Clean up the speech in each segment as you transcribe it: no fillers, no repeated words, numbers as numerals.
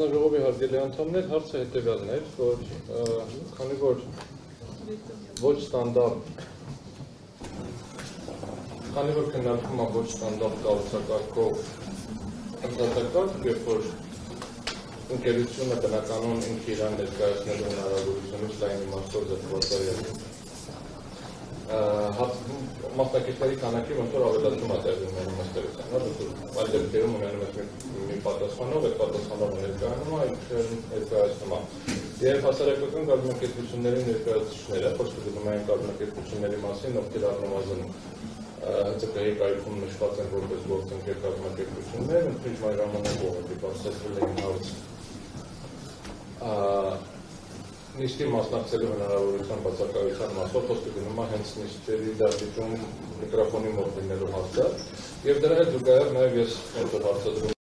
Հանձնաժողովի հարգելի անդամներ, հարցը հետևյալն էր, որ քանի որ ոչ ստանդարտ քննարկումը ոչ ստանդարտ կառուցակարգով ընդհանրակարգ, երբ որ ընկերությունը բնականon ինքը իրան ներկայացնելու հնարավորությունից լայն իմաստով զրկվածային մասնակիցների քանակի ոնց որ ավելացում է տեղի ունենում ըստերության, այլ դեպքերում ունենում եք մի պատասխանով, այդ պատասխանով ներկայանում է, ներկայացնում է։ Եվ հասարակական կազմակերպությունների ներկայացուցիչները, խոսքը գնում են կազմակերպությունների մասին, ովքեր առնվազն ՀԾԿ-ի կայքում նշված են որպես գործընկեր կազմակերպություններ, ընդմիջ ժամանակով բացատրել էին հարց նիստի մասնակցելու հնարավորության բացակայության մասով, խոսքը գնում է հենց նիստերի դաշտում միկրոֆոնի մոտ լինելու հարցը, եւ դրա հետ զուգահեռ նաեւ ես հարցադրում եմ,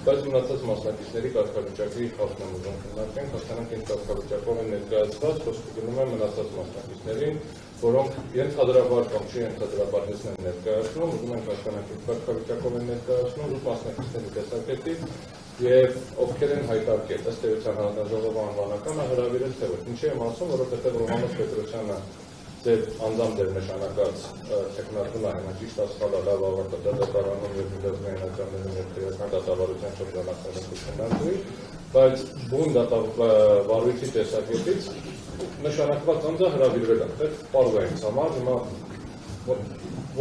բայց մնացած մասնակիցների կարգավիճակի հարցն եմ ուզում քննարկենք, հասկանանք ինչ կարգավիճակով են ներկայացված, խոսքը գնում է մնացած մասնակիցներին, որոնք ենթադրաբար կամ չի ենթադրաբար հենց են ներկայացնում, ուզում ենք հասկանանք ինչ կարգավիճակով են ներկայացնում, ուրիշ մասնակիցների տեսակետից եւ ովքեր են հայտարարել ըստ էության հանձնաժողովի անվանականը հրավիրել թե ոչ։ Ինչի եմ ասում, որովհետեւ Ռոմանոս Պետրոսյանը ձեր անձամբ դեր նշանակած տեխնատուն այն ճիշտ ասխալա լավ ավարտը դատարանում եւ միջազգայնականներում եւ քրեական դատավարության շրջանակներում քննարկվի, բայց բուն վարույթի տեսակետից նշանակված անձը հրավիրվել է, թե պարզային համար հիմա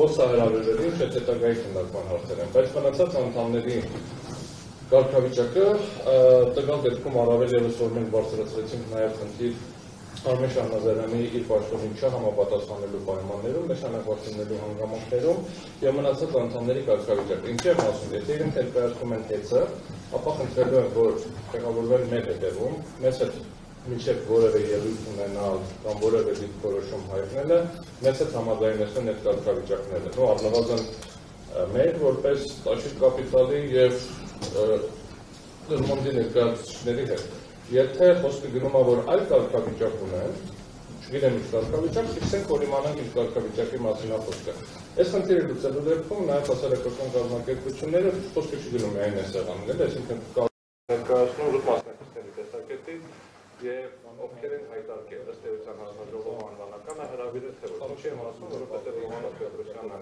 ո՞ս է հրավիրվել, ինչ է հետագայի քննարկման հարցեր են, բայց մնացած անդամների կարգավիճակը տվյալ դեպքում առավել ևս որ մենք բարձրացրեցինք նաև խնդիր Արմեն Շահնազարյանի իր պաշտոնին չհամապատասխանելու պայմաններում, նշանակված լինելու հանգամանքներում եւ մնացած անդամների կարգավիճակը։ Ինչ եմ ասում, եթե իրենք ներկայացնում են հեծը, ապա խնդրելու եմ, որ տեղավորվեն մեր հետևում, մեզ հետ մինչև որևէ ելույթ ունենալ կամ որևէ դիրքորոշում հայտնելը, մեզ հետ համաձայնեցնեն այդ կարգավիճակները։ Նո առնվազն մեր որպես տաշիկ կապիտալի եւ դրմոնդի ներկայացուցիչների հետ։ Եթե խոսքը գնում է, որ այլ կարգավիճակ ունեն, չգիտեմ ինչ կարգավիճակ, ֆիքսենք, որ իմանանք ինչ կարգավիճակի մասին է խոսքը։ Այս խնդիրը լուծելու դեպքում նաև հասարակական կազմակերպությունները խոսքը չգնում միայն այս եղանն, այսինքն ներկայացնում ուրիշ մասնակիցների տեսակետից եւ ովքեր են հայտարարել ըստ էության հանձնաժողովի անվանականը հրավիրել թե ոչ։ Ինչի եմ ասում, որովհետեւ Ռոմանոս Պետրոսյանը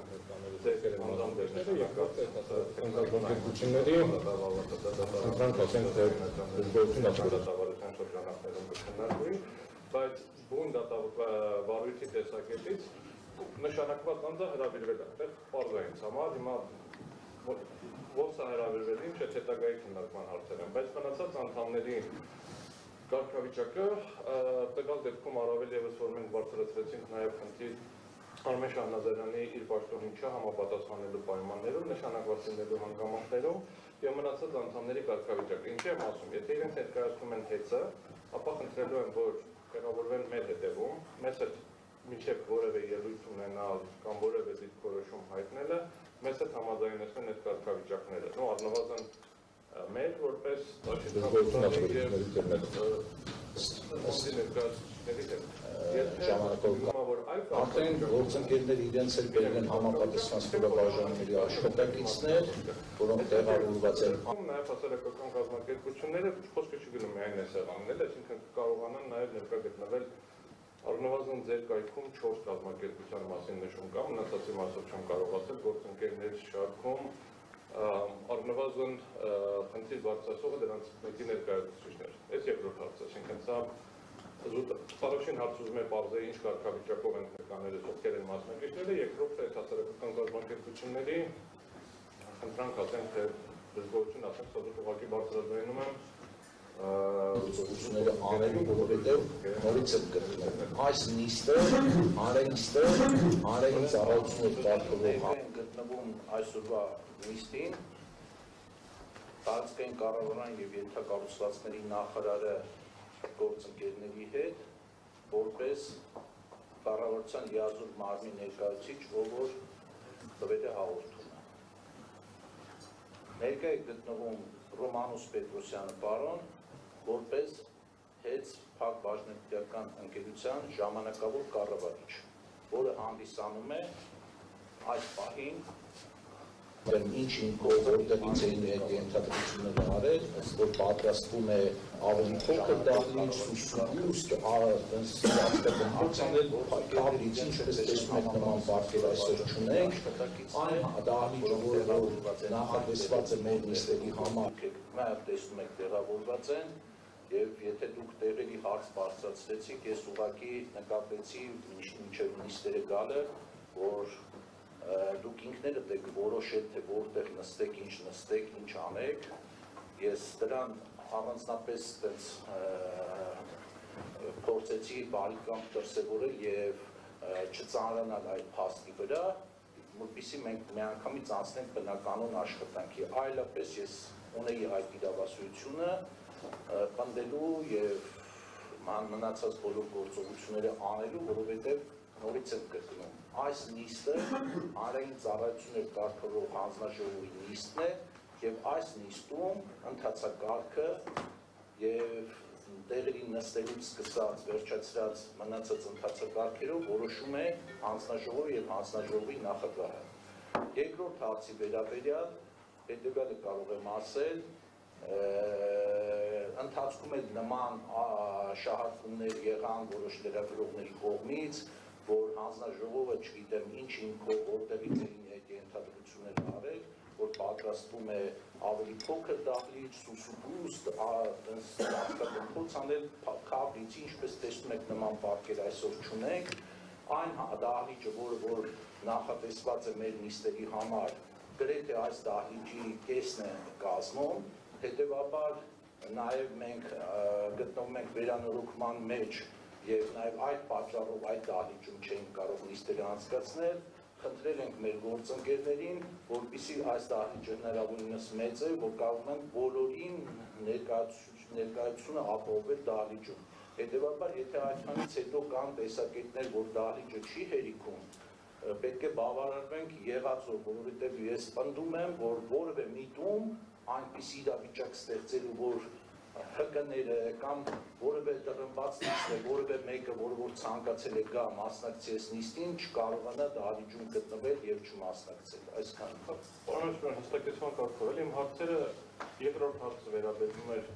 ձեր անձամբ դերները եւ կազմակերպությունների դրանք ասենք թե գործունեություն դատավարության շրջանակներում կքննարկվի, բայց բուն վարույթի տեսակետից նշանակված անձը հրավիրվել է, այդտեղ պարզային համար հիմա ո՞ս է հրավիրվել, ինչ է հետագայի քննարկման հարցեր են, բայց մնացած անդամների կարգավիճակը տվյալ դեպքում առավել ևս որ մենք բարձրացրեցինք նաև խնդիր Արմեն Շահնազարյանի իր պաշտոնին չհամապատասխանելու պայմաններում, նշանակված լինելու հանգամանքներում եւ մնացած անդամների կարգավիճակը։ Ինչ եմ ասում, եթե իրենք ներկայացնում են հեծը, ապա խնդրելու եմ, որ տեղավորվեն մեր հետևում, մեզ հետ մինչև որևէ ելույթ ունենալ կամ որևէ դիրքորոշում հայտնելը, մեզ հետ համաձայնեցնեն այդ կարգավիճակները։ Նո առնվազն մեր որպես Արդեն գործընկերները իրենց էլ բերել են համապատասխան ստորաբաժանումների աշխատակիցներ, որոնք տեղավորված են։ Նաև հասարակական կազմակերպությունները խոսքը չգնում միայն այս եղանն, այսինքն կարողանան նաև ներկա գտնվել առնվազն ձեր կայքում 4 կազմակերպության մասին նշում կա, մնացածի մասով չեմ կարող ասել, գործընկերների շարքում առնվազն խնդիր բարձրացողը դրանց մեկի ներկայացուցիչներ։ Այս երկրորդ հարցը, այսինքն սա Առաջին հարց ուզում է պարզել ինչ կարգավիճակով են ներկաներս ովքեր են մասնակիցները, երկրորդը այդ հասարակական կազմակերպությունների խնդրանք ասենք թե դժգոհություն ասենք, սա ուղղակի բարձրաձայնում եմ գործողությունները անելու, որովհետև նորից էլ կրկնում եմ, այս նիստը, հանրային ծառայություններ կարգավորող գտնվում այսօրվա նիստին տարածքային կառավարման եւ ենթակառուցվածքների նախարարը գործընկերների հետ որպես կառավարության լիազոր մարմնի ներկայացուցիչ, ով որ տվել է հաղորդումը։ Ներկա է գտնվում Ռոմանոս Պետրոսյանը պարոն, որպես հեծ փակ բաժնետիրական ընկերության ժամանակավոր կառավարիչ, որը հանդիսանում է այս պահին ինչ ինքով որտեղից էին այդ ենթադրությունները արել, էր, ըստ որ պատրաստվում է ավելի փոքր դահլիճ, սուսուբուստ, աշխատանքներ, դահլիճ, ինչպես տեսնում եք նման վարկեր այսօր չունենք, այն դահլիճը, որը նախատեսված է մեր նիստերի համար, Նաև տեսնում եք տեղավորված են, և եթե դուք տեղերի հարց բարձրացրեցիք, ես ուղղակի նկատեցի մինչև նիստերը գալը, որ դուք ինքներդ եք որոշել, թե որտեղ նստեք, ինչ անեք, ես դրան առանձնապես փորձեցի բարիկամ դրսևորել և չծանրանալ այդ փաստի վրա, որպեսզի մենք միանգամից անցնենք բնականոն աշխատանքի, այլապես ես ունեի այդ իրավասությունը պնդելու և մնացած բոլոր գործողությունները անելու, որովհետև նորից եմ կրկնում, այս նիստը հանրային ծառայություններ կարգավորող հանձնաժողովի նիստն է և այս նիստում ընթացակարգը և տեղերի նստելուց սկսած վերջացրած մնացած ընթացակարգերով որոշում է հանձնաժողովը և հանձնաժողովի նախագահը։ Երկրորդ հարցի վերաբերյալ հետևյալը կարող եմ ասել, ընթացքում էլ նման շահարկումներ եղան որոշ լրագրողների կողմից, որ հանձնաժողովը չգիտեմ ինչ հիմքով որտեղից էին այդ ենթադրությունները արել, որ պատրաստվում է ավելի փոքր դահլիճ, սուսուբուստ, աշխատանքոց անել քավլիցի, ինչպես տեսնում եք նման վարկեր այսօր չունենք, այն դահլիճը, որ նախատեսված է մեր նիստերի համար, գրեթե այս դահլիճի կեսն է կազմում, հետևաբար նաև մենք գտնվում ենք վերանորոգման մեջ և նաև այդ պատճառով այդ դահլիճում չէինք կարող նիստերը անցկացնել, խնդրել ենք մեր գործընկերներին, որպեսզի այս դահլիճը հնարավորինս մեծ է, որ կարող ենք բոլորին ներկայությունը ապահովել դահլիճում։ Հետևաբար, եթե այդքանից հետո կան տեսակետներ, որ դահլիճը չի հերիքում, պետք է բավարարվենք եղածով, որովհետև ես պնդում եմ, որ որևէ միտում այնպիսի իրավիճակ ստեղծելու, որ ՀԿ-ները կամ որևէ տրմված նիստը, որևէ մեկը, որ ցանկացել է գա մասնակցի այս նիստին, չկարողանա դահլիճում գտնվել և չմասնակցել, այսքան։ Պարոն հստակեցման կարգով, իմ հարցերը երկրորդ հարցը վերաբերում էր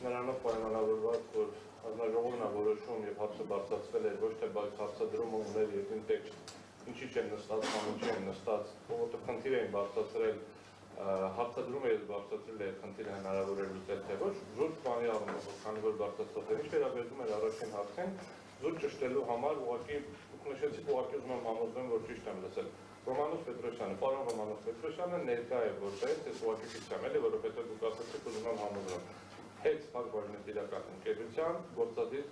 նրանով պայմանավորված, որ հանձնաժողովն է որոշում և հարցը բարձրացվել էր, ոչ թե բայց հարցադրումը ուներ երկրին տեքստ, ինչի չեն նստած, կամ ինչի են նստած, որովհետև խնդիր էին բարձրացրել հարցադրումը ես բարձրացրել է խնդիրը հնարավոր է լուծել թե ոչ, զուտ բանի առումով, քանի որ բարձրացրել ինչ վերաբերում էր առաջին հարցին, զուտ ճշտելու համար ուղղակի նշեցիք ուղղակի ուզում եմ համոզվեմ, որ ճիշտ եմ լսել։ Ռոմանոս Պետրոսյանը, պարոն Ռոմանոս Պետրոսյանը ներկա է որպես, ես ուղղակի ցույց եմ, որովհետև դուք ասացիք ուզում եմ համոզվեմ։ Հետ Փակվարնետիրական ընկերության գործադիր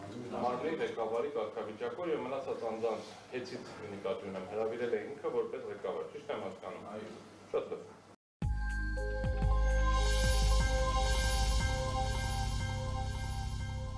մարմնի ղեկավարի կարգավիճակով և մնացած անձանց հետից նկատի ունեմ հրավիրել է ինքը որպես ղեկավար, ճիշտ եմ հասկանում։ Շատ լավ։